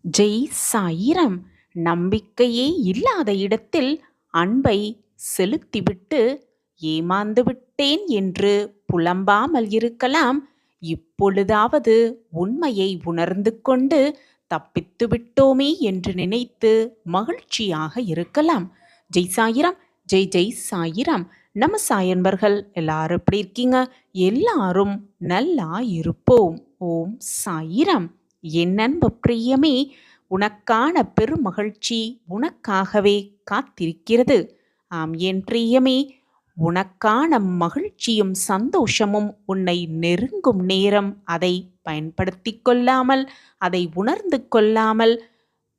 ஜெய் சாயிரம். நம்பிக்கையே இல்லாத இடத்தில் அன்பை செலுத்திவிட்டு ஏமாந்து விட்டேன் என்று புலம்பாமல் இருக்கலாம். இப்பொழுதாவது உண்மையை உணர்ந்து கொண்டு தப்பித்து விட்டோமே என்று நினைத்து மகிழ்ச்சியாக இருக்கலாம். ஜெய் சாயிரம். ஜெய் ஜெய் சாயிரம். நம்ம சாயன்பர்கள் எல்லாரும் எப்படி இருக்கீங்க? எல்லாரும் நல்லா இருப்போம். ஓம் சாயிரம். என் அன்பு பிரியமே, உனக்கான பெருமகிழ்ச்சி உனக்காகவே காத்திருக்கிறது. ஆம் என் பிரியமே, உனக்கான மகிழ்ச்சியும் சந்தோஷமும் உன்னை நெருங்கும் நேரம் அதை பயன்படுத்தி கொள்ளாமல், அதை உணர்ந்து கொள்ளாமல்,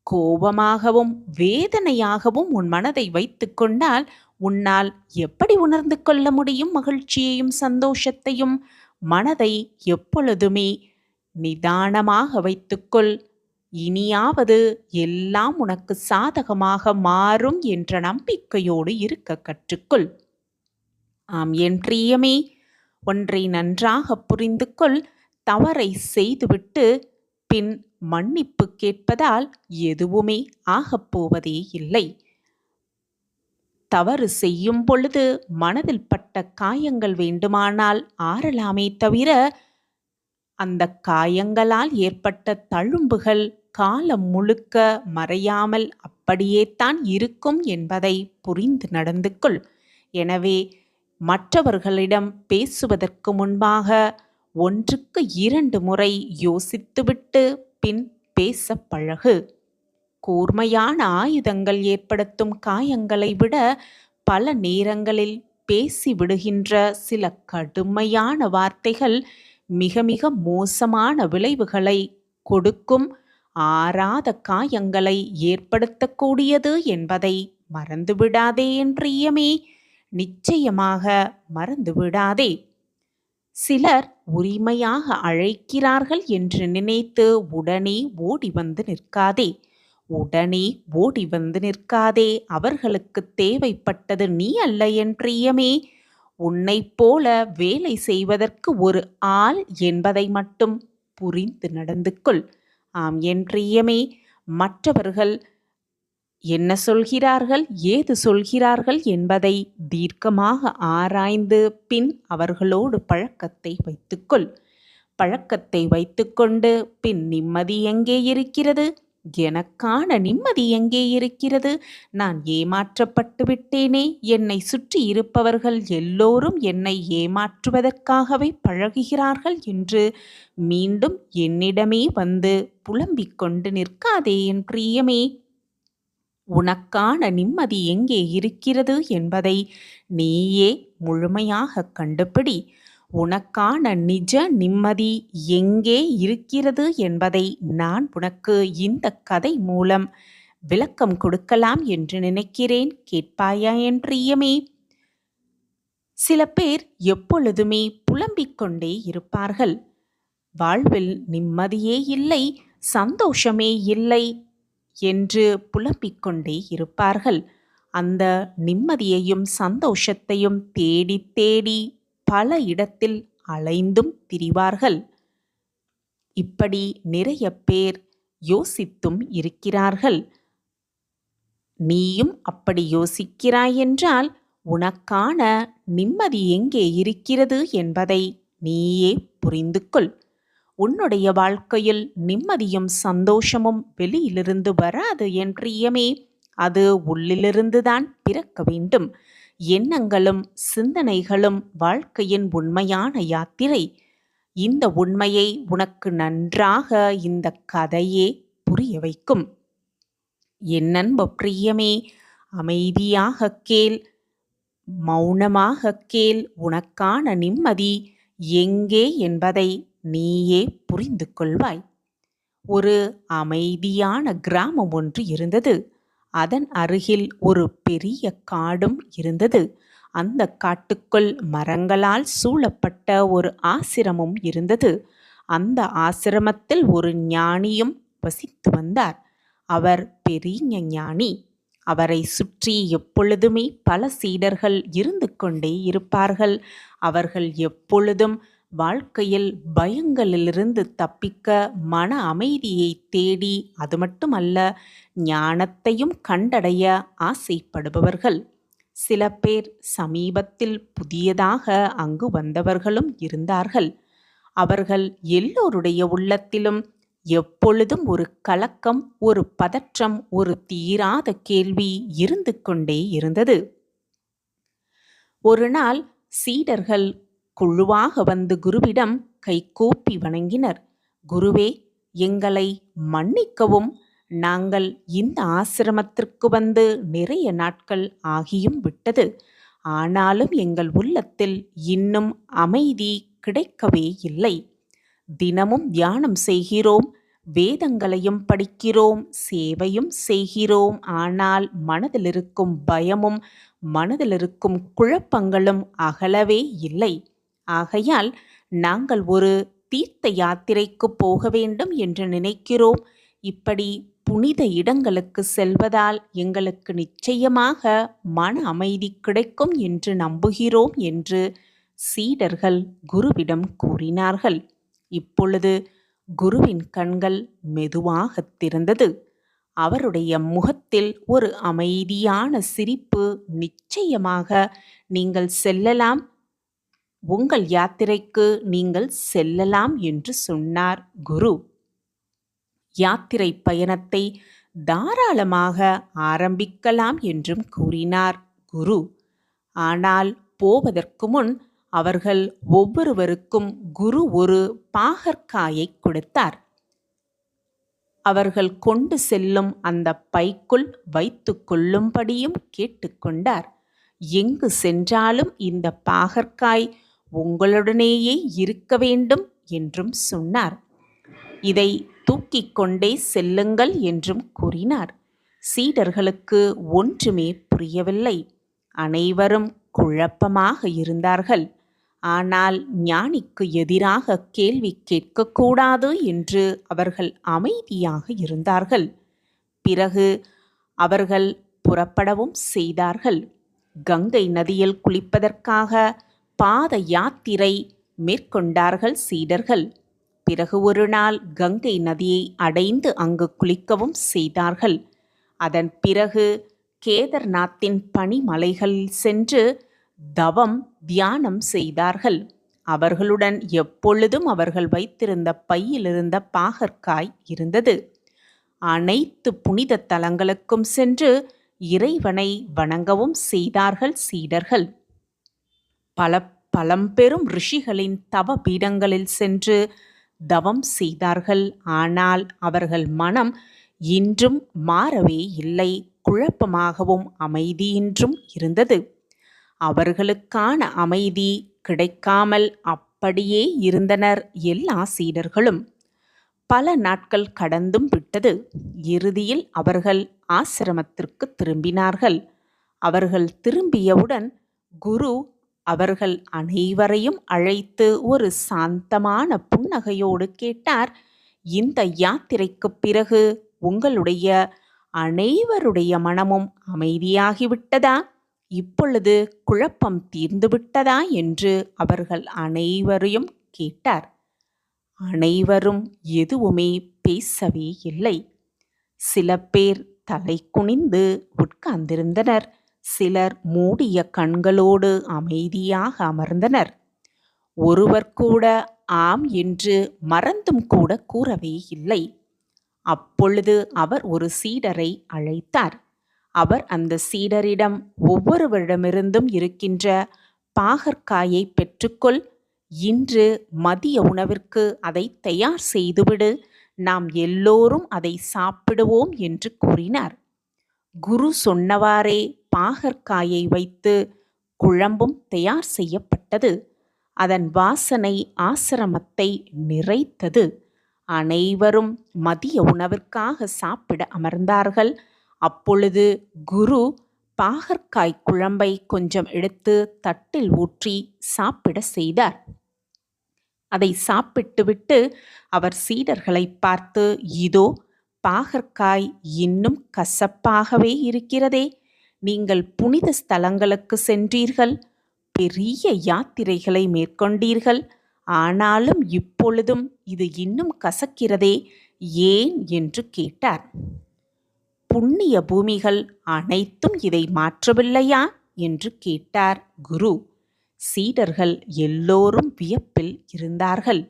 கோபமாகவும் வேதனையாகவும் உன் மனதை வைத்து கொண்டால் உன்னால் எப்படி உணர்ந்து கொள்ள முடியும் மகிழ்ச்சியையும் சந்தோஷத்தையும்? மனதை எப்பொழுதுமே நிதானமாக வைத்துக்கொள். இனியாவது எல்லாம் உனக்கு சாதகமாக மாறும் என்ற நம்பிக்கையோடு இருக்க கற்றுக்கொள். ஆம் என் பிரியமே, ஒன்றை நன்றாக புரிந்து கொள். தவறை செய்துவிட்டு பின் மன்னிப்பு கேட்பதால் எதுவுமே ஆகப்போவதே இல்லை. தவறு செய்யும் பொழுது மனதில் பட்ட காயங்கள் வேண்டுமானால் ஆறலாமே தவிர, அந்த காயங்களால் ஏற்பட்ட தழும்புகள் காலம் முழுக்க மறையாமல் அப்படியே தான் இருக்கும் என்பதை புரிந்து நடந்து கொள். எனவே மற்றவர்களிடம் பேசுவதற்கு முன்பாக 1க்கு 2 முறை யோசித்துவிட்டு பின் பேச பழகு. கூர்மையான ஆயுதங்கள் ஏற்படுத்தும் காயங்களை விட பல நேரங்களில் பேசிவிடுகின்ற சில கடுமையான வார்த்தைகள் மிக மிக மோசமான விளைவுகளை கொடுக்கும், ஆறாத காயங்களை ஏற்படுத்தக்கூடியது என்பதை மறந்துவிடாதே என் பிரியமே. நிச்சயமாக மறந்துவிடாதே. சிலர் உரிமையாக அழைக்கிறார்கள் என்று நினைத்து உடனே ஓடி வந்து நிற்காதே. உடனே ஓடி வந்து நிற்காதே. அவர்களுக்கு தேவைப்பட்டது நீ அல்ல என் பிரியமே. உன்னைப் போல வேலை செய்வதற்கு ஒரு ஆள் என்பதை மட்டும் புரிந்து நடந்து கொள். ஆம் என் பிரியமே, மற்றவர்கள் என்ன சொல்கிறார்கள், ஏது சொல்கிறார்கள் என்பதை தீர்க்கமாக ஆராய்ந்து பின் அவர்களோடு பழக்கத்தை வைத்துக்கொள். பழக்கத்தை வைத்துக்கொண்டு பின் நிம்மதி எங்கே இருக்கிறது? எனக்கான நிம்மதி எங்கே இருக்கிறது? நான் ஏமாற்றப்பட்டு விட்டேனே. என்னை சுற்றி இருப்பவர்கள் எல்லோரும் என்னை ஏமாற்றுவதற்காகவே பழகுகிறார்கள் என்று மீண்டும் என்னிடமே வந்து புலம்பிக் கொண்டு நிற்காதே என் பிரியமே. உனக்கான நிம்மதி எங்கே இருக்கிறது என்பதை நீயே முழுமையாக கண்டுபிடி. உனக்கான நிஜ நிம்மதி எங்கே இருக்கிறது என்பதை நான் உனக்கு இந்த கதை மூலம் விளக்கம் கொடுக்கலாம் என்று நினைக்கிறேன். கேட்பாயா என் பிரியமே? சில பேர் எப்பொழுதுமே புலம்பிக் கொண்டே இருப்பார்கள். வாழ்வில் நிம்மதியே இல்லை, சந்தோஷமே இல்லை என்று புலம்பிக் கொண்டே இருப்பார்கள். அந்த நிம்மதியையும் சந்தோஷத்தையும் தேடி தேடி பல இடத்தில் அலைந்தும் திரிவார்கள். இப்படி நிறைய பேர் யோசித்தும் இருக்கிறார்கள். நீயும் அப்படி யோசிக்கிறாய் என்றால் உனக்கான நிம்மதி எங்கே இருக்கிறது என்பதை நீயே புரிந்து கொள். உன்னுடைய வாழ்க்கையில் நிம்மதியும் சந்தோஷமும் வெளியிலிருந்து வராது என் பிரியமே. அது உள்ளிலிருந்துதான் பிறக்க வேண்டும். எண்ணங்களும் சிந்தனைகளும் வாழ்க்கையின் உண்மையான யாத்திரை. இந்த உண்மையை உனக்கு நன்றாக இந்த கதையே புரிய வைக்கும். என் அன்பு பிரியமே, அமைதியாக கேள், மௌனமாக கேள். உனக்கான நிம்மதி எங்கே என்பதை நீயே புரிந்து கொள்வாய். ஒரு அமைதியான கிராமம் ஒன்று இருந்தது. அதன் அருகில் ஒரு பெரிய காடும் இருந்தது. அந்த காட்டுக்குள் மரங்களால் சூழப்பட்ட ஒரு ஆசிரமம் இருந்தது. அந்த ஆசிரமத்தில் ஒரு ஞானியும் வசித்து வந்தார். அவர் பெரிய ஞானி. அவரை சுற்றி எப்பொழுதுமே பல சீடர்கள் இருந்து கொண்டே இருப்பார்கள். அவர்கள் எப்பொழுதும் வாழ்க்கையில் பயங்களிலிருந்து தப்பிக்க மன அமைதியை தேடி, அது மட்டுமல்ல, ஞானத்தையும் கண்டடைய ஆசைப்படுபவர்கள். சில பேர் சமீபத்தில் புதியதாக அங்கு வந்தவர்களும் இருந்தார்கள். அவர்கள் எல்லோருடைய உள்ளத்திலும் எப்பொழுதும் ஒரு கலக்கம், ஒரு பதற்றம், ஒரு தீராத கேள்வி இருந்து கொண்டே இருந்தது. ஒரு நாள் சீடர்கள் குழுவாக வந்து குருவிடம் கைகூப்பி வணங்கினர். குருவே, எங்களை மன்னிக்கவும். நாங்கள் இந்த ஆசிரமத்திற்கு வந்து நிறைய நாட்கள் ஆகியும் விட்டது. ஆனாலும் எங்கள் உள்ளத்தில் இன்னும் அமைதி கிடைக்கவே இல்லை. தினமும் தியானம் செய்கிறோம், வேதங்களையும் படிக்கிறோம், சேவையும் செய்கிறோம். ஆனால் மனதில் இருக்கும் பயமும் மனதில் இருக்கும் குழப்பங்களும் அகலவே இல்லை. ஆகையால் நாங்கள் ஒரு தீர்த்த யாத்திரைக்கு போக வேண்டும் என்று நினைக்கிறோம். இப்படி புனித இடங்களுக்கு செல்வதால் எங்களுக்கு நிச்சயமாக மன அமைதி கிடைக்கும் என்று நம்புகிறோம் என்று சீடர்கள் குருவிடம் கூறினார்கள். இப்பொழுது குருவின் கண்கள் மெதுவாக திறந்தது. அவருடைய முகத்தில் ஒரு அமைதியான சிரிப்பு. நிச்சயமாக நீங்கள் செல்லலாம், உங்கள் யாத்திரைக்கு நீங்கள் செல்லலாம் என்று சொன்னார் குரு. யாத்திரை பயணத்தை தாராளமாக ஆரம்பிக்கலாம் என்றும் கூறினார் குரு. ஆனால் போவதற்கு முன் அவர்கள் ஒவ்வொருவருக்கும் குரு ஒரு பாகற்காயை கொடுத்தார். அவர்கள் கொண்டு செல்லும் அந்த பைக்குள் வைத்து கொள்ளும்படியும் கேட்டுக்கொண்டார். எங்கு சென்றாலும் இந்த பாகற்காய் உங்களுடனேயே இருக்க வேண்டும் என்றும் சொன்னார். இதை தூக்கிக் கொண்டே செல்லுங்கள் என்றும் கூறினார். சீடர்களுக்கு ஒன்றுமே புரியவில்லை. அனைவரும் குழப்பமாக இருந்தார்கள். ஆனால் ஞானிக்கு எதிராக கேள்வி கேட்கக்கூடாது என்று அவர்கள் அமைதியாக இருந்தார்கள். பிறகு அவர்கள் புறப்படவும் செய்தார்கள். கங்கை நதியில் குளிப்பதற்காக பாத யாத்திரை மேற்கொண்டார்கள் சீடர்கள். பிறகு ஒரு நாள் கங்கை நதியை அடைந்து அங்கு குளிக்கவும் செய்தார்கள். அதன் பிறகு கேதர்நாத்தின் பனிமலைகளில் சென்று தவம் தியானம் செய்தார்கள். அவர்களுடன் எப்பொழுதும் அவர்கள் வைத்திருந்த பையில் இருந்த பாகற்காய் இருந்தது. அனைத்து புனித தலங்களுக்கும் சென்று இறைவனை வணங்கவும் செய்தார்கள் சீடர்கள். பல பழம்பெரும் ரிஷிகளின் தவ பீடங்களில் சென்று தவம் செய்தார்கள். ஆனால் அவர்கள் மனம் இன்றும் மாறவே இல்லை. குழப்பமாகவும் அமைதியின்றும் இருந்தது. அவர்களுக்கான அமைதி கிடைக்காமல் அப்படியே இருந்தனர் எல்லா சீடர்களும். பல நாட்கள் கடந்தும் விட்டது. இறுதியில் அவர்கள் ஆசிரமத்திற்கு திரும்பினார்கள். அவர்கள் திரும்பியவுடன் குரு அவர்கள் அனைவரையும் அழைத்து ஒரு சாந்தமான புன்னகையோடு கேட்டார். இந்த யாத்திரைக்குப் பிறகு உங்களுடைய அனைவருடைய மனமும் அமைதியாகிவிட்டதா? இப்பொழுது குழப்பம் தீர்ந்துவிட்டதா என்று அவர்கள் அனைவரையும் கேட்டார். அனைவரும் எதுவுமே பேசவே இல்லை. சில பேர் தலை குனிந்து உட்கார்ந்திருந்தனர். சிலர் மூடிய கண்களோடு அமைதியாக அமர்ந்தனர். ஒருவர் கூட ஆம் என்று மறந்தும் கூட கூறவே இல்லை. அப்பொழுது அவர் ஒரு சீடரை அழைத்தார். அவர் அந்த சீடரிடம், ஒவ்வொருவரிடமிருந்தும் இருக்கின்ற பாகற்காயை பெற்றுக்கொள். இன்று மதிய உணவிற்கு அதை தயார் செய்துவிடு. நாம் எல்லோரும் அதை சாப்பிடுவோம் என்று கூறினார். குரு சொன்னவாறே பாகற்காயை வைத்து குழம்பும் தயார் செய்யப்பட்டது. அதன் வாசனை ஆசிரமத்தை நிறைத்தது. அனைவரும் மதிய உணவிற்காக சாப்பிட அமர்ந்தார்கள். அப்பொழுது குரு பாகற்காய் குழம்பை கொஞ்சம் எடுத்து தட்டில் ஊற்றி சாப்பிட செய்தார். அதை சாப்பிட்டுவிட்டு அவர் சீடர்களை பார்த்து, இதோ பாகற்காய் இன்னும் கசப்பாகவே இருக்கிறதே. நீங்கள் புனித ஸ்தலங்களுக்கு சென்றீர்கள், பெரிய யாத்திரைகளை மேற்கொண்டீர்கள். ஆனாலும் இப்பொழுதும் இது இன்னும் கசக்கிறதே, ஏன் என்று கேட்டார். புண்ணிய பூமிகள் அனைத்தும் இதை மாற்றவில்லையா என்று கேட்டார் குரு. சீடர்கள் எல்லோரும் வியப்பில் இருந்தார்கள்.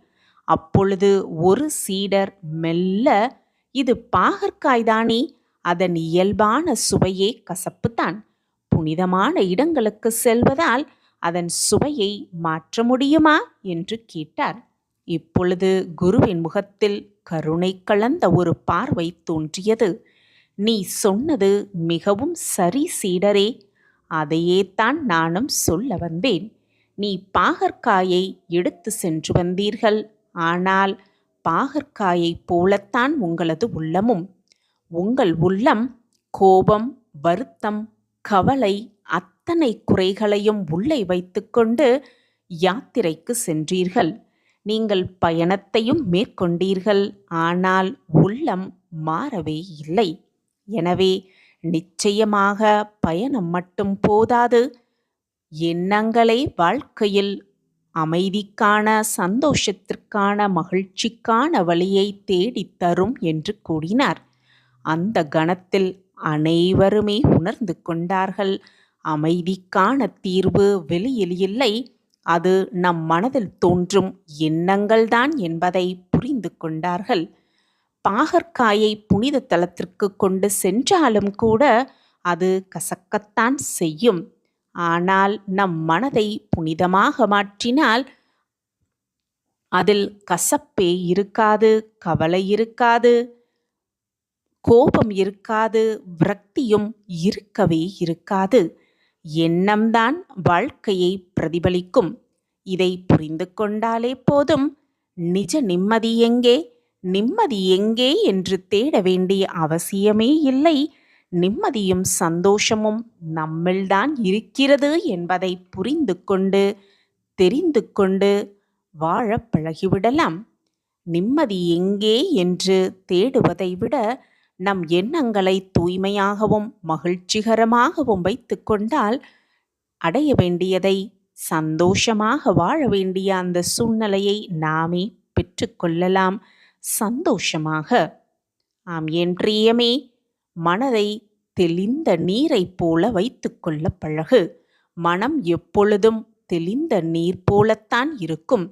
அப்பொழுது ஒரு சீடர் மெல்ல, இது பாகற்காய்தானே, அதன் இயல்பான சுவையே கசப்புத்தான். புனிதமான இடங்களுக்கு செல்வதால் அதன் சுவையை மாற்ற முடியுமா என்று கேட்டார். இப்பொழுது குருவின் முகத்தில் கருணை கலந்த ஒரு பார்வை தோன்றியது. நீ சொன்னது மிகவும் சரி சீடரே, அதையே தான் நானும் சொல்ல வந்தேன். நீ பாகற்காயை எடுத்து சென்று வந்தீர்கள். ஆனால் பாகற்காயைப் போலத்தான் உங்களது உள்ளமும். உங்கள் உள்ளம் கோபம், வருத்தம், கவலை அத்தனை குறைகளையும் உள்ளே வைத்துக்கொண்டு யாத்திரைக்கு சென்றீர்கள். நீங்கள் பயணத்தையும் மேற்கொண்டீர்கள். ஆனால் உள்ளம் மாறவே இல்லை. எனவே நிச்சயமாக பயணம் மட்டும் போதாது, எண்ணங்களே வாழ்க்கையில் அமைதிக்கான, சந்தோஷத்திற்கான, மகிழ்ச்சிக்கான வழியை தேடித்தரும் என்று கூறினார். அந்த கணத்தில் அனைவருமே உணர்ந்து கொண்டார்கள். அமைதிக்கான தீர்வு வெளியில் இல்லை, அது நம் மனதில் தோன்றும் எண்ணங்கள்தான் என்பதை புரிந்து கொண்டார்கள். பாகற்காயை புனித தலத்திற்கு கொண்டு சென்றாலும் கூட அது கசக்கத்தான் செய்யும். ஆனால் நம் மனதை புனிதமாக மாற்றினால் அதில் கசப்பே இருக்காது, கவலை இருக்காது, கோபம் இருக்காது, விரக்தியும் இருக்கவே இருக்காது. எண்ணம்தான் வாழ்க்கையை பிரதிபலிக்கும். இதை புரிந்து கொண்டாலே போதும். நிஜ நிம்மதி எங்கே, நிம்மதி எங்கே என்று தேட வேண்டிய அவசியமே இல்லை. நிம்மதியும் சந்தோஷமும் நம்மில்தான் இருக்கிறது என்பதை புரிந்து கொண்டு, தெரிந்து கொண்டு வாழ பழகிவிடலாம். நிம்மதி எங்கே என்று தேடுவதை விட நம் எண்ணங்களை தூய்மையாகவும் மகிழ்ச்சிகரமாகவும் வைத்து கொண்டால் அடைய வேண்டியதை, சந்தோஷமாக வாழ வேண்டிய அந்த சூழ்நிலையை நாமே பெற்றுக்கொள்ளலாம் சந்தோஷமாக. ஆம் என் பிரியமே, மனதை தெளிந்த நீரைப் போல வைத்து கொள்ள பழகு. மனம் எப்பொழுதும் தெளிந்த நீர் போலத்தான் இருக்கும்.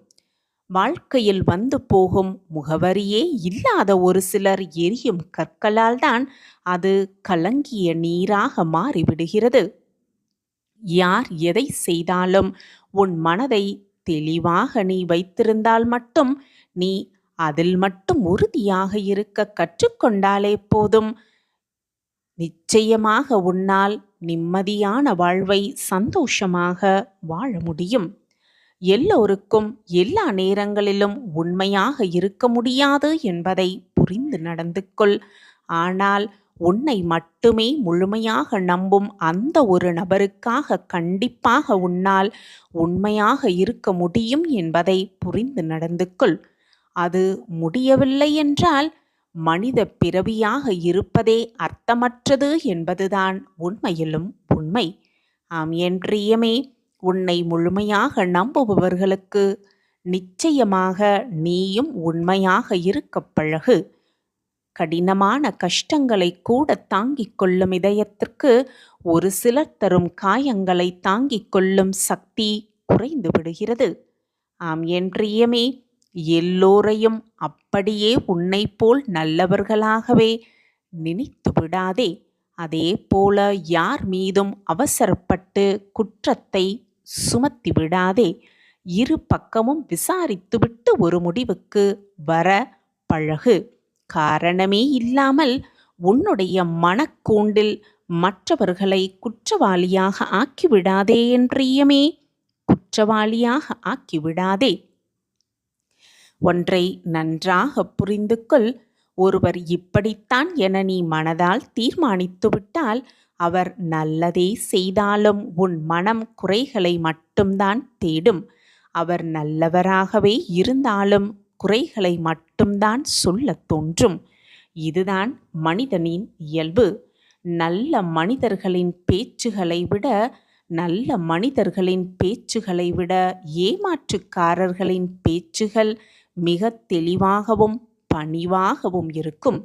வாழ்க்கையில் வந்து போகும் முகவரியே இல்லாத ஒரு சிலர் எரியும் கற்களால் தான் அது கலங்கிய நீராக மாறிவிடுகிறது. யார் எதை செய்தாலும் உன் மனதை தெளிவாக நீ வைத்திருந்தால் மட்டும், நீ அதில் மட்டும் உறுதியாக இருக்க கற்றுக்கொண்டாலே போதும். நிச்சயமாக உன்னால் நிம்மதியான வாழ்வை சந்தோஷமாக வாழ முடியும். எல்லோருக்கும் எல்லா நேரங்களிலும் உண்மையாக இருக்க முடியாது என்பதை புரிந்து நடந்து கொள். ஆனால் உன்னை மட்டுமே முழுமையாக நம்பும் அந்த ஒரு நபருக்காக கண்டிப்பாக உன்னால் உண்மையாக இருக்க முடியும் என்பதை புரிந்து நடந்து கொள். அது முடியவில்லை என்றால் மனித பிறவியாக இருப்பதே அர்த்தமற்றது என்பதுதான் உண்மையிலும் உண்மை. ஆம் என் பிரியமே, உன்னை முழுமையாக நம்புபவர்களுக்கு நிச்சயமாக நீயும் உண்மையாக இருக்க பழகு. கடினமான கஷ்டங்களை கூட தாங்கிக் கொள்ளும் இதயத்திற்கு ஒரு சிலர் தரும் காயங்களை தாங்கிக் கொள்ளும் சக்தி குறைந்து விடுகிறது. ஆம் என் பிரியமே, எல்லோரையும் அப்படியே உன்னை போல் நல்லவர்களாகவே நினைத்து விடாதே. அதே போல யார் மீதும் அவசரப்பட்டு குற்றத்தை சுமத்தி விடாதே. இரு பக்கமும் விசாரித்துவிட்டு ஒரு முடிவுக்கு வர பழகு. காரணமே இல்லாமல் உன்னுடைய மனக்கூண்டில் மற்றவர்களை குற்றவாளியாக ஆக்கிவிடாதே என் பிரியமே, குற்றவாளியாக ஆக்கிவிடாதே. ஒன்றை நன்றாக புரிந்து கொள். ஒருவர் இப்படித்தான் என நீ மனதால் தீர்மானித்துவிட்டால் அவர் நல்லதே செய்தாலும் உன் மனம் குறைகளை மட்டும்தான் தேடும். அவர் நல்லவராகவே இருந்தாலும் குறைகளை மட்டும்தான் சொல்லத் தோன்றும். இதுதான் மனிதனின் இயல்பு. நல்ல மனிதர்களின் பேச்சுகளை விட நல்ல மனிதர்களின் பேச்சுகளை விட ஏமாற்றுக்காரர்களின் பேச்சுகள் மிக தெளிவாகவும் பணிவாகவும் இருக்கும்.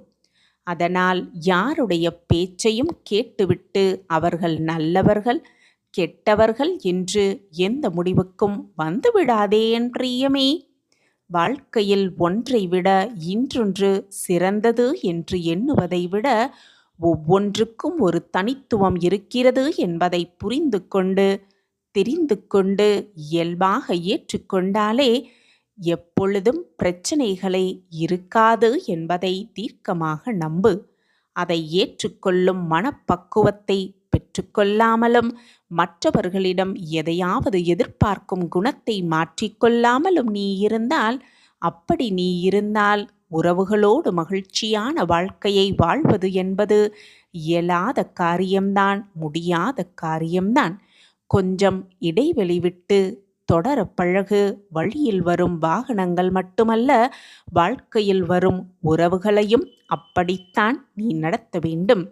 அதனால் யாருடைய பேச்சையும் கேட்டுவிட்டு அவர்கள் நல்லவர்கள் கெட்டவர்கள் என்று எந்த முடிவுக்கும் வந்துவிடாதே என் பிரியமே. வாழ்க்கையில் ஒன்றை விட இன்னொன்று சிறந்தது என்று எண்ணுவதை விட ஒவ்வொன்றுக்கும் ஒரு தனித்துவம் இருக்கிறது என்பதை புரிந்து கொண்டு தெரிந்து கொண்டு இயல்பாக ஏற்றுக்கொண்டாலே எப்பொழுதும் பிரச்சனைகளே இருக்காது என்பதை தீர்க்கமாக நம்பு. அதை ஏற்றுக்கொள்ளும் மனப்பக்குவத்தை பெற்றுக்கொள்ளாமலும் மற்றவர்களிடம் எதையாவது எதிர்பார்க்கும் குணத்தை மாற்றிக்கொள்ளாமலும் நீ இருந்தால் உறவுகளோடு மகிழ்ச்சியான வாழ்க்கையை வாழ்வது என்பது இயலாத காரியம்தான், முடியாத காரியம்தான். கொஞ்சம் இடைவெளி விட்டு தொடர பழகு. வழியில் வரும் வாகனங்கள் மட்டுமல்ல, வாழ்க்கையில் வரும் உறவுகளையும் அப்படித்தான் நீ நடத்த வேண்டும்.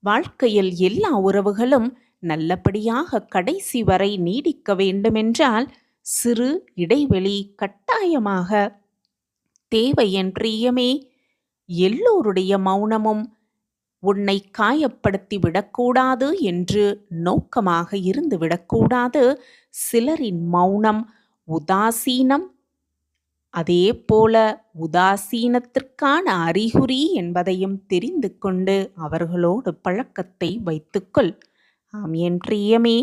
வாழ்க்கையில் எல்லா உறவுகளும் நல்லபடியாக கடைசி வரை நீடிக்க வேண்டுமென்றால் சிறு இடைவெளி கட்டாயமாக தேவை என் பிரியமே. எல்லோருடைய மௌனமும் உன்னை காயப்படுத்தி விடக்கூடாது என்று நோக்கமாக இருந்து விடக்கூடாது. சிலரின் மௌனம் உதாசீனம், அதே போல உதாசீனத்திற்கான அறிகுறி என்பதையும் தெரிந்து கொண்டு அவர்களோடு பழக்கத்தை வைத்துக்கொள். ஆம் என் பிரியமே,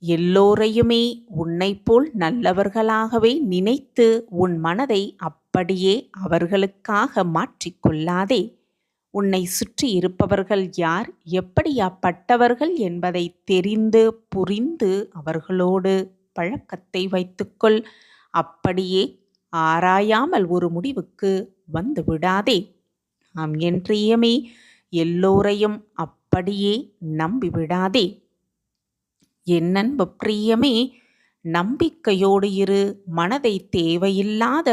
எல்லோரையுமே உன்னை போல் நல்லவர்களாகவே நினைத்து உன் மனதை அப்படியே அவர்களுக்காக மாற்றிக்கொள்ளாதே. உன்னை சுற்றி இருப்பவர்கள் யார், எப்படியாப்பட்டவர்கள் என்பதை தெரிந்து புரிந்து அவர்களோடு பழக்கத்தை வைத்துக்கொள். அப்படியே ஆராயாமல் ஒரு முடிவுக்கு வந்து விடாதே. ஆம் என் பிரியமே, எல்லோரையும் அப்படியே நம்பிவிடாதே. என் அன்பு பிரியமே, நம்பிக்கையோடு இரு. மனதை தேவையில்லாத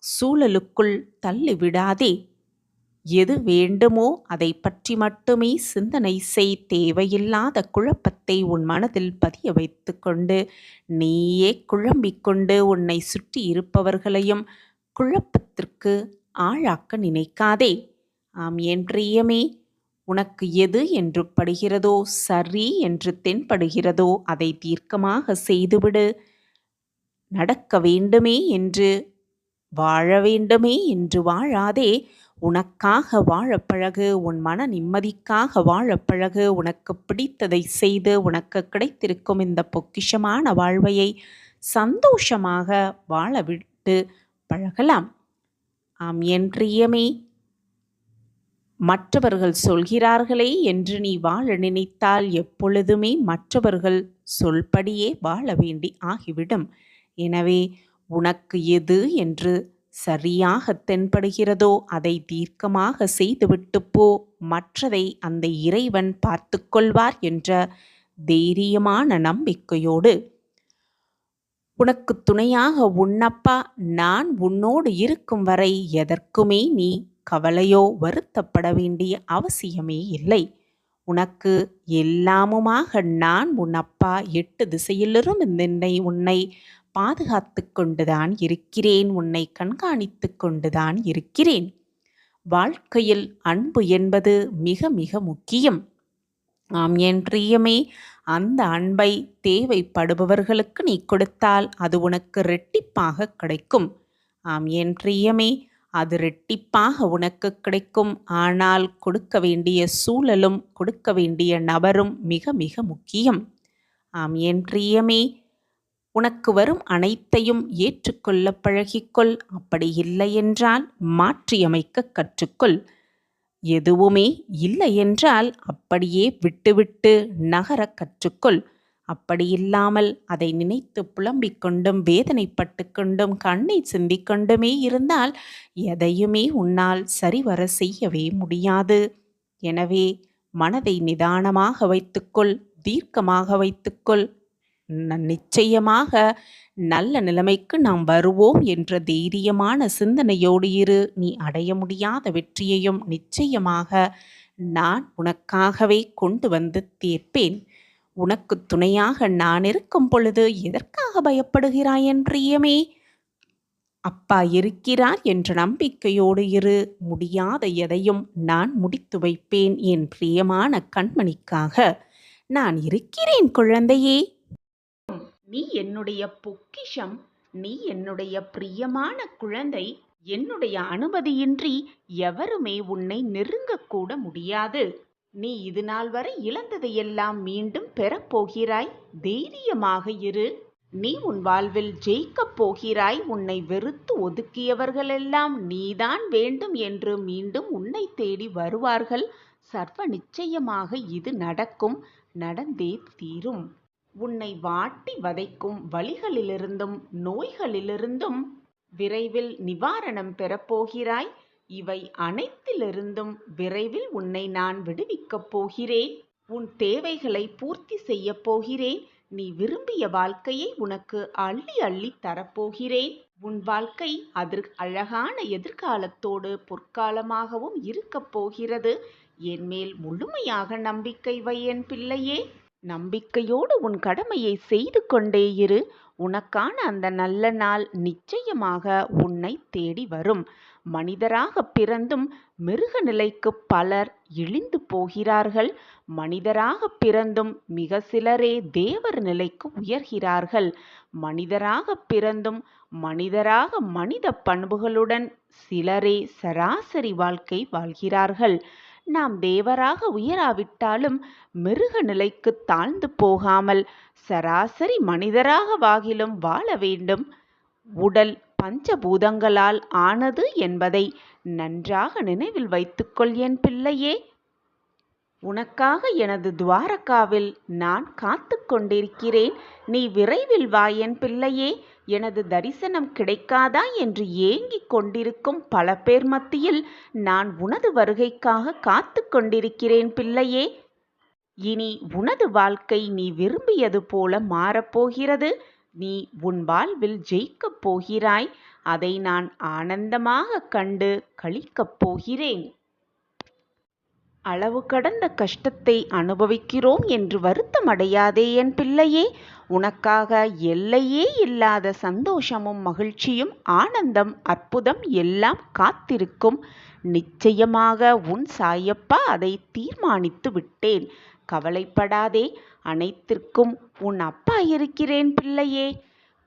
சூழலுக்குள் தள்ளிவிடாதே. எது வேண்டுமோ அதை பற்றி மட்டுமே சிந்தனை செய். தேவையில்லாத குழப்பத்தை உன் மனதில் பதிய வைத்து கொண்டு நீயே குழம்பிக்கொண்டு உன்னை சுற்றி இருப்பவர்களையும் குழப்பத்திற்கு ஆளாக்க நினைக்காதே. ஆம் என் பிரியமே, உனக்கு எது என்று படுகிறதோ, சரி என்று தென்படுகிறதோ அதை தீர்க்கமாக செய்துவிடு. நடக்க வேண்டுமே என்று வாழ வேண்டுமே என்று வாழாதே. உனக்காக வாழப்பழகு. உன் மன நிம்மதிக்காக வாழப்பழகு. உனக்கு பிடித்ததை செய்து உனக்கு கிடைத்திருக்கும் இந்த பொக்கிஷமான வாழ்வையை சந்தோஷமாக வாழவிட்டு பழகலாம். ஆம் என் பிரியமே, மற்றவர்கள் சொல்கிறார்களே என்று நீ வாழ நினைத்தால் எப்பொழுதுமே மற்றவர்கள் சொல்படியே வாழ வேண்டி ஆகிவிடும். எனவே உனக்கு எது என்று சரியாக தென்படுகிறதோ அதை தீர்க்கமாக செய்துவிட்டு போ. மற்றதை அந்த இறைவன் பார்த்து கொள்வார் என்ற தைரியமான நம்பிக்கையோடு உனக்கு துணையாக உன்னப்பா நான் உன்னோடு இருக்கும் வரை எதற்குமே நீ கவலையோ வருத்தப்பட வேண்டிய அவசியமே இல்லை. உனக்கு எல்லாமுமாக நான் உன் அப்பா 8 திசையிலிருந்து உன்னை பாதுகாத்து கொண்டுதான் இருக்கிறேன். உன்னை கண்காணித்து கொண்டுதான் இருக்கிறேன். வாழ்க்கையில் அன்பு என்பது மிக மிக முக்கியம். ஆம் என் பிரியமே, அந்த அன்பை தேவைப்படுபவர்களுக்கு நீ கொடுத்தால் அது உனக்கு இரட்டிப்பாக கிடைக்கும். ஆம் என் பிரியமே, அது இரட்டிப்பாக உனக்கு கிடைக்கும். ஆனால் கொடுக்க வேண்டிய சூழலும் கொடுக்க வேண்டிய நபரும் மிக மிக முக்கியம். ஆம் என் பிரியமே, உனக்கு வரும் அனைத்தையும் ஏற்றுக்கொள்ள பழகிக்கொள். அப்படி இல்லை என்றால் மாற்றியமைக்க கற்றுக்கொள். எதுவுமே இல்லை என்றால் அப்படியே விட்டுவிட்டு நகர கற்றுக்கொள். அப்படியில்லாமல் அதை நினைத்து புலம்பிக் கொண்டும் வேதனைப்பட்டு கொண்டும் கண்ணீர் சிந்திக்கொண்டுமே இருந்தால் எதையுமே உன்னால் சரிவர செய்யவே முடியாது. எனவே மனதை நிதானமாக வைத்துக்கொள், தீர்க்கமாக வைத்துக்கொள். நிச்சயமாக நல்ல நிலைமைக்கு நாம் வருவோம் என்ற தைரியமான சிந்தனையோடு இரு. நீ அடைய முடியாத வெற்றியையும் நிச்சயமாக நான் உனக்காகவே கொண்டு வந்து தீர்ப்பேன். உனக்குத் துணையாக நான் இருக்கும் பொழுது எதற்காக பயப்படுகிறாய் என் பிரியமே? அப்பா இருக்கிறார் என்ற நம்பிக்கையோடு இரு. முடியாத எதையும் நான் முடித்து வைப்பேன் என் பிரியமான கண்மணிக்காக. நான் இருக்கிறேன் குழந்தையே. நீ என்னுடைய பொக்கிஷம். நீ என்னுடைய பிரியமான குழந்தை. என்னுடைய அனுமதியின்றி எவருமே உன்னை நெருங்கக்கூட முடியாது. நீ இதுநாள் வரை இழந்ததையெல்லாம் மீண்டும் பெறப்போகிறாய். தைரியமாக இரு. நீ உன் வாழ்வில் ஜெயிக்கப் போகிறாய். உன்னை வெறுத்து ஒதுக்கியவர்களெல்லாம் நீதான் வேண்டும் என்று மீண்டும் உன்னை தேடி வருவார்கள். சர்வ நிச்சயமாக இது நடக்கும், நடந்தே தீரும். உன்னை வாட்டி வதைக்கும் வலிகளிலிருந்தும் நோய்களிலிருந்தும் விரைவில் நிவாரணம் பெறப்போகிறாய். இவை அனைத்திலிருந்தும் விரைவில் உன்னை நான் விடுவிக்கப் போகிறேன். உன் தேவைகளை பூர்த்தி செய்யப் போகிறேன். நீ விரும்பிய வாழ்க்கையை உனக்கு அள்ளி அள்ளி தரப்போகிறேன். உன் வாழ்க்கை அழகான எதிர்காலத்தோடு பொற்காலமாகவும் இருக்கப் போகிறது. என்மேல் முழுமையாக நம்பிக்கை வை என் பிள்ளையே. நம்பிக்கையோடு உன் கடமையை செய்து கொண்டே இரு. உனக்கான அந்த நல்ல நாள் நிச்சயமாக உன்னை தேடி வரும். மனிதராக பிறந்தும் மிருக நிலைக்கு பலர் இழிந்து போகிறார்கள். மனிதராக பிறந்தும் மிக சிலரே தேவர் நிலைக்கு உயர்கிறார்கள். மனிதராக பிறந்தும் மனிதராக மனித பண்புகளுடன் சிலரே சராசரி வாழ்க்கை வாழ்கிறார்கள். நாம் தேவராக உயராவிட்டாலும் மிருக நிலைக்கு தாழ்ந்து போகாமல் சராசரி மனிதராக வாகிலும் வாழ வேண்டும். உடல் பஞ்சபூதங்களால் ஆனது என்பதை நன்றாக நினைவில் வைத்துக்கொள் என் பிள்ளையே. உனக்காக எனது துவாரகாவில் நான் காத்து கொண்டிருக்கிறேன். நீ விரைவில் வா என் பிள்ளையே. எனது தரிசனம் கிடைக்காதா என்று ஏங்கிக் கொண்டிருக்கும் பல பேர் மத்தியில் நான் உனது வருகைக்காக காத்து கொண்டிருக்கிறேன் பிள்ளையே. இனி உனது வாழ்க்கை நீ விரும்பியது போல மாறப்போகிறது. நீ உன் வாழ்வில் ஜெயிக்கப் போகிறாய். அதை நான் ஆனந்தமாக கண்டு களிக்கப் போகிறேன். அளவு கடந்த கஷ்டத்தை அனுபவிக்கிறோம் என்று வருத்தமடையாதே என் பிள்ளையே. உனக்காக எல்லையே இல்லாத சந்தோஷமும் மகிழ்ச்சியும் ஆனந்தம் அற்புதம் எல்லாம் காத்திருக்கும். நிச்சயமாக உன் சாயப்பா அதை தீர்மானித்து விட்டேன். கவலைப்படாதே. அனைத்திற்கும் உன் அப்பா இருக்கிறேன் பிள்ளையே.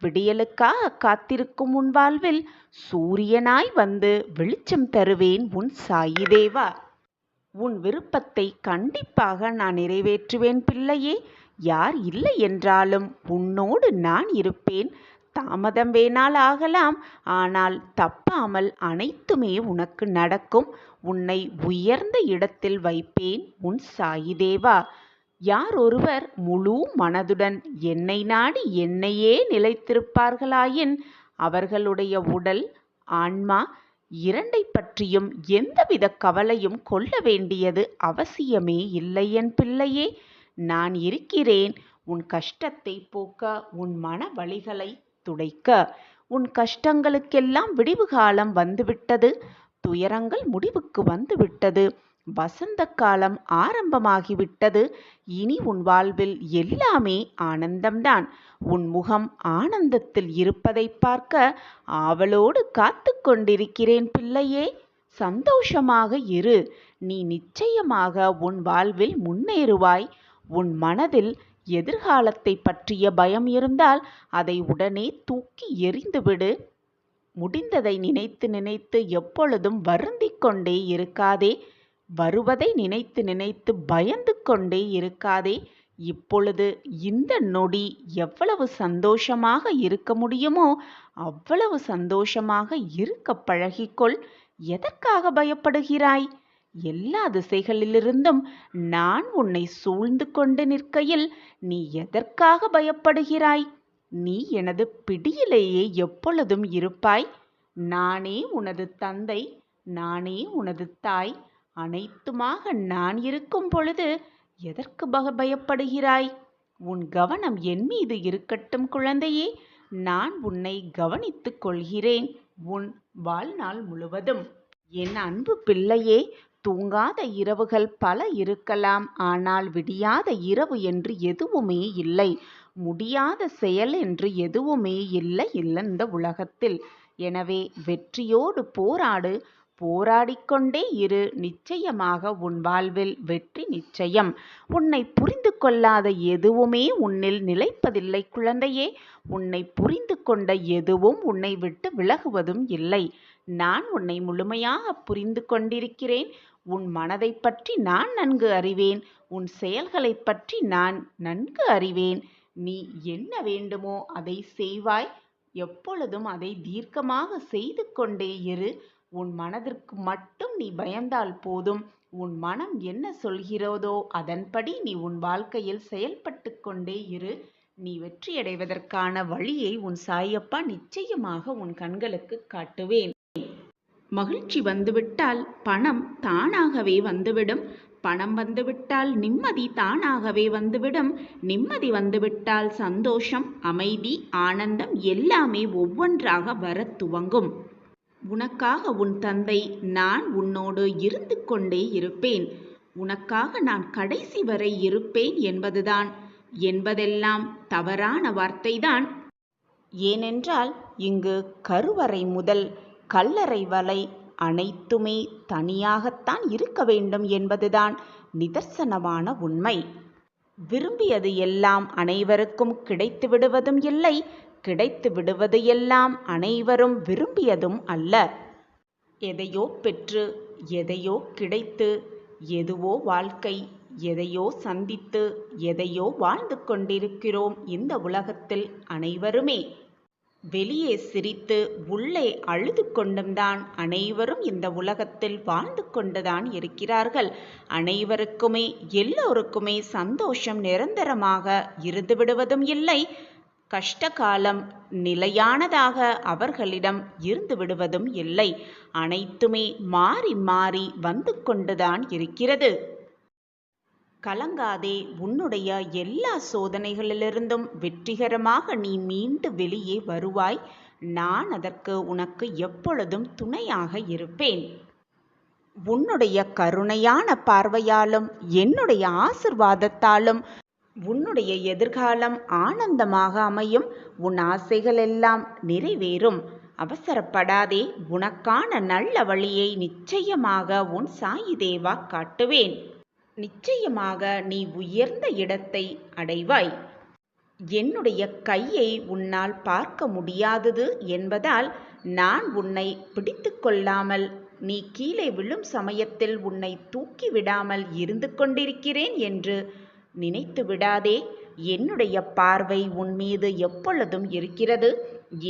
விடியலுக்காக காத்திருக்கும் உன் வாழ்வில் சூரியனாய் வந்து வெளிச்சம் தருவேன் உன் சாயி தேவா. உன் விருப்பத்தை கண்டிப்பாக நான் நிறைவேற்றுவேன் பிள்ளையே. யார் இல்லை என்றாலும் உன்னோடு நான் இருப்பேன். தாமதம் வேணால் ஆகலாம், ஆனால் தப்பாமல் அனைத்துமே உனக்கு நடக்கும். உன்னை உயர்ந்த இடத்தில் வைப்பேன் உன் சாயி தேவா. யார் ஒருவர் முழு மனதுடன் என்னை நாடி என்னையே நிலைத்திருப்பார்களாயின் அவர்களுடைய உடல் ஆன்மா இரண்டை பற்றியும் எந்தவித கவலையும் கொள்ள வேண்டியது அவசியமே இல்லை என் பிள்ளையே. நான் இருக்கிறேன் உன் கஷ்டத்தை போக்க, உன் மன வலிகளை துடைக்க. உன் கஷ்டங்களுக்கெல்லாம் விடிவு காலம் வந்துவிட்டது. துயரங்கள் முடிவுக்கு வந்துவிட்டது. வசந்த காலம் ஆரம்பமாகிவிட்டது. இனி உன் வாழ்வில் எல்லாமே ஆனந்தம்தான். உன் முகம் ஆனந்தத்தில் இருப்பதை பார்க்க ஆவலோடு காத்து கொண்டிருக்கிறேன் பிள்ளையே. சந்தோஷமாக இரு. நீ நிச்சயமாக உன் வாழ்வில் முன்னேறுவாய். உன் மனதில் எதிர்காலத்தை பற்றிய பயம் இருந்தால் அதை உடனே தூக்கி எறிந்துவிடு. முடிந்ததை நினைத்து நினைத்து எப்பொழுதும் வருந்திக் கொண்டே இருக்காதே. வருவதை நினைத்து நினைத்து பயந்து கொண்டே இருக்காதே. இப்பொழுது இந்த நொடி எவ்வளவு சந்தோஷமாக இருக்க முடியுமோ அவ்வளவு சந்தோஷமாக இருக்க பழகிக்கொள். எதற்காக பயப்படுகிறாய்? எல்லா திசைகளிலிருந்தும் நான் உன்னை சூழ்ந்து கொண்டு நிற்கையில் நீ எதற்காக பயப்படுகிறாய்? நீ எனது பிடியிலேயே எப்பொழுதும் இருப்பாய். நானே உனது தந்தை, நானே உனது தாய். அனைத்துமாக நான் இருக்கும் பொழுது எதற்கு பயப்படுகிறாய்? உன் கவனம் என் மீது இருக்கட்டும் குழந்தையே. நான் உன்னை கவனித்துக் கொள்கிறேன் உன் வாழ்நாள் முழுவதும். என் அன்பு பிள்ளையே, தூங்காத இரவுகள் பல இருக்கலாம். ஆனால் விடியாத இரவு என்று எதுவுமே இல்லை. முடியாத செயல் என்று எதுவுமே இல்லை இந்த உலகத்தில். எனவே வெற்றியோடு போராடு. போராடிக்கொண்டே இரு. நிச்சயமாக உன் வாழ்வில் வெற்றி நிச்சயம். உன்னை புரிந்து கொள்ளாத எதுவுமே உன்னில் நிலைப்பதில்லை குழந்தையே. உன்னை புரிந்து கொண்ட எதுவும் உன்னை விட்டு விலகுவதும் இல்லை. நான் உன்னை முழுமையாக புரிந்து கொண்டிருக்கிறேன். உன் மனதை பற்றி நான் நன்கு அறிவேன். உன் செயல்களை பற்றி நான் நன்கு அறிவேன். நீ என்ன வேண்டுமோ அதை செய்வாய். எப்பொழுதும் அதை தீர்க்கமாக செய்து கொண்டே இரு. உன் மனதிற்கு மட்டும் நீ பயந்தால் போதும். உன் மனம் என்ன சொல்கிறதோ அதன்படி நீ உன் வாழ்க்கையில் செயல்பட்டு கொண்டே இரு. நீ வெற்றியடைவதற்கான வழியை உன் சாயப்பா நிச்சயமாக உன் கண்களுக்கு காட்டுவேன். மகிழ்ச்சி வந்துவிட்டால் பணம் தானாகவே வந்துவிடும். பணம் வந்துவிட்டால் நிம்மதி தானாகவே வந்துவிடும். நிம்மதி வந்துவிட்டால் சந்தோஷம், அமைதி, ஆனந்தம் எல்லாமே ஒவ்வொன்றாக வரத் துவங்கும். உனக்காக உன் தந்தை நான் உன்னோடு இருந்து கொண்டே இருப்பேன். உனக்காக நான் கடைசி வரை இருப்பேன் என்பதெல்லாம் தவறான வார்த்தைதான். ஏனென்றால் இங்கு கருவறை முதல் கல்லறை வரை அனைத்துமே தனியாகத்தான் இருக்க வேண்டும் என்பதுதான் நிதர்சனமான உண்மை. விரும்பியது எல்லாம் அனைவருக்கும் கிடைத்து விடுவதும் இல்லை. கிடைத்து விடுவது எல்லாம் அனைவரும் விரும்பியதும் அல்ல. எதையோ பெற்று எதையோ கிடைத்து எதுவோ வாழ்க்கை, எதையோ சந்தித்து எதையோ வாழ்ந்து கொண்டிருக்கிறோம் இந்த உலகத்தில் அனைவருமே. வெளியே சிரித்து உள்ளே அழுது கொண்டும்தான் அனைவரும் இந்த உலகத்தில் வாழ்ந்து கொண்டுதான் இருக்கிறார்கள். அனைவருக்குமே எல்லோருக்குமே சந்தோஷம் நிரந்தரமாக இருந்து விடுவதும் இல்லை. கஷ்டகாலம் நிலையானதாக அவர்களிடம் இருந்து விடுவதும் இல்லை. அனைத்துமே மாறி மாறி வந்து கொண்டுதான் இருக்கிறது. கலங்காதே. உன்னுடைய எல்லா சோதனைகளிலிருந்தும் வெற்றிகரமாக நீ மீண்டு வெளியே வருவாய். நான் அதற்கு உனக்கு எப்பொழுதும் துணையாக இருப்பேன். உன்னுடைய கருணையான பார்வையாலும் என்னுடைய ஆசிர்வாதத்தாலும் உன்னுடைய எதிர்காலம் ஆனந்தமாக அமையும். உன் ஆசைகள் எல்லாம் நிறைவேறும். அவசரப்படாதே. உனக்கான நல்ல வழியை நிச்சயமாக உன் சாயி தேவா காட்டுவேன். நிச்சயமாக நீ உயர்ந்த இடத்தை அடைவாய். என்னுடைய கையை உன்னால் பார்க்க முடியாதது என்பதால் நான் உன்னை பிடித்து கொள்ளாமல் நீ கீழே விழும் சமயத்தில் உன்னை தூக்கி விடாமல் இருந்து கொண்டிருக்கிறேன் என்று நினைத்து விடாதே. என்னுடைய பார்வை உன் மீது எப்பொழுதும் இருக்கிறது.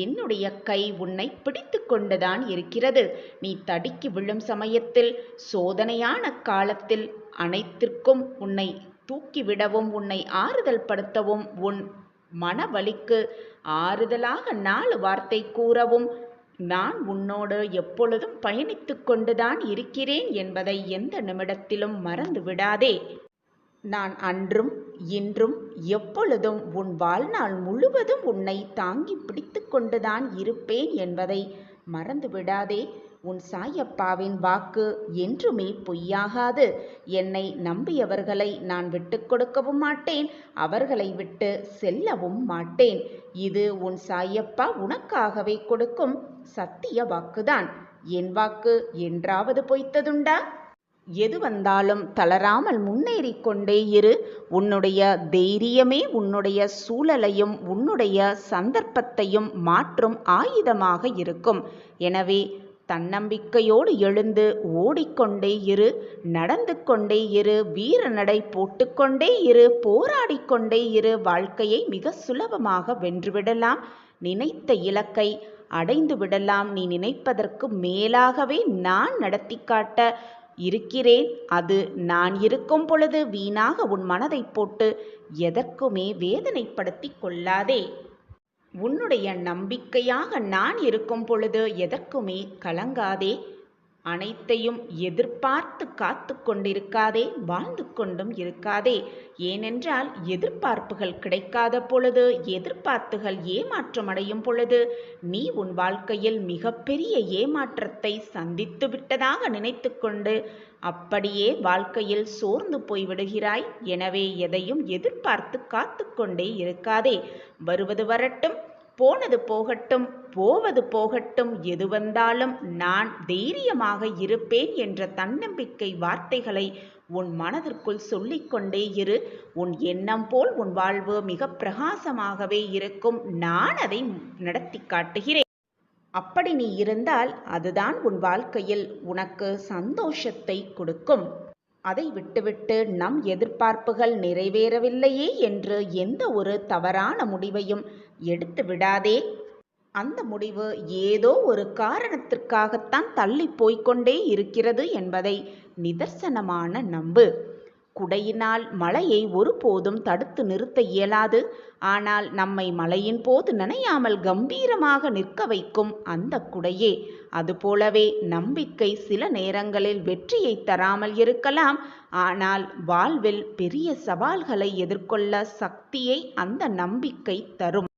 என்னுடைய கை உன்னை பிடித்து கொண்டுதான் இருக்கிறது. நீ தடுக்கி விழும் சமயத்தில், சோதனையான காலத்தில் அனைத்திற்கும் உன்னை தூக்கிவிடவும் உன்னை ஆறுதல் படுத்தவும் உன் மனவலிக்கு ஆறுதலாக 4 வார்த்தை கூறவும் நான் உன்னோடு எப்பொழுதும் பயணித்து கொண்டுதான் இருக்கிறேன் என்பதை எந்த நிமிடத்திலும் மறந்து விடாதே. நான் அன்றும் இன்றும் எப்பொழுதும் உன் வாழ்நாள் முழுவதும் உன்னை தாங்கி பிடித்து கொண்டுதான் இருப்பேன் என்பதை மறந்து விடாதே. உன் சாயப்பாவின் வாக்கு என்றுமே பொய்யாகாது. என்னை நம்பியவர்களை நான் விட்டு கொடுக்கவும் மாட்டேன். அவர்களை விட்டு செல்லவும் மாட்டேன். இது உன் சாயப்பா உனக்காகவே கொடுக்கும் சத்திய வாக்குதான். என் வாக்கு என்றாவது பொய்த்ததுண்டா? எது வந்தாலும் தளராமல் முன்னேறி கொண்டே இரு. உன்னுடைய தைரியமே உன்னுடைய சூழலையும் உன்னுடைய சந்தர்ப்பத்தையும் மாற்றும் ஆயுதமாக இருக்கும். எனவே தன்னம்பிக்கையோடு எழுந்து ஓடிக்கொண்டே இரு. நடந்து கொண்டே இரு. வீர நடை போட்டுக்கொண்டே இரு. போராடிக்கொண்டே இரு. வாழ்க்கையை மிக சுலபமாக வென்றுவிடலாம். நினைத்த இலக்கை அடைந்து விடலாம். நீ நினைப்பதற்கு மேலாகவே நான் நடத்தி காட்ட இருக்கிறேன். அது நான் இருக்கும் பொழுது வீணாக உன் மனதை போட்டு எதற்குமே வேதனைப்படுத்தி கொள்ளாதே. உன்னுடைய நம்பிக்கையாக நான் இருக்கும் பொழுது எதற்குமே கலங்காதே. அனைத்தையும் எதிர்பார்த்து காத்து கொண்டிருக்காதே, வாழ்ந்து கொண்டும் இருக்காதே. ஏனென்றால் எதிர்பார்ப்புகள் கிடைக்காத பொழுது, எதிர்பார்ப்புகள் ஏமாற்றம் அடையும் பொழுது நீ உன் வாழ்க்கையில் மிகப்பெரிய ஏமாற்றத்தை சந்தித்து விட்டதாக நினைத்து கொண்டு அப்படியே வாழ்க்கையில் சோர்ந்து போய்விடுகிறாய். எனவே எதையும் எதிர்பார்த்து காத்து கொண்டே இருக்காதே. வருவது வரட்டும், போனது போகட்டும், போவது போகட்டும், எது வந்தாலும் நான் தைரியமாக இருப்பேன் என்ற தன்னம்பிக்கை வார்த்தைகளை உன் மனதிற்குள் சொல்லிக்கொண்டே இரு. உன் எண்ணம் போல் உன் வாழ்வு மிக பிரகாசமாகவே இருக்கும். நான் அதை நடத்தி காட்டுகிறேன். அப்படி நீ இருந்தால் அதுதான் உன் வாழ்க்கையில் உனக்கு சந்தோஷத்தை கொடுக்கும். அதை விட்டுவிட்டு நம் எதிர்பார்ப்புகள் நிறைவேறவில்லையே என்று எந்த ஒரு தவறான முடிவையும் எடுத்து விடாதே. அந்த முடிவு ஏதோ ஒரு காரணத்திற்காகத்தான் தள்ளி போய்க்கொண்டே இருக்கிறது என்பதை நிதர்சனமான நம்பு. குடையினால் மழையை ஒருபோதும் தடுத்து நிறுத்த இயலாது. ஆனால் நம்மை மழையின் போது நனையாமல் கம்பீரமாக நிற்க வைக்கும் அந்த குடையே. அதுபோலவே நம்பிக்கை சில நேரங்களில் வெற்றியை தராமல் இருக்கலாம். ஆனால் வாழ்வில் பெரிய சவால்களை எதிர்கொள்ள சக்தியை அந்த நம்பிக்கை தரும்.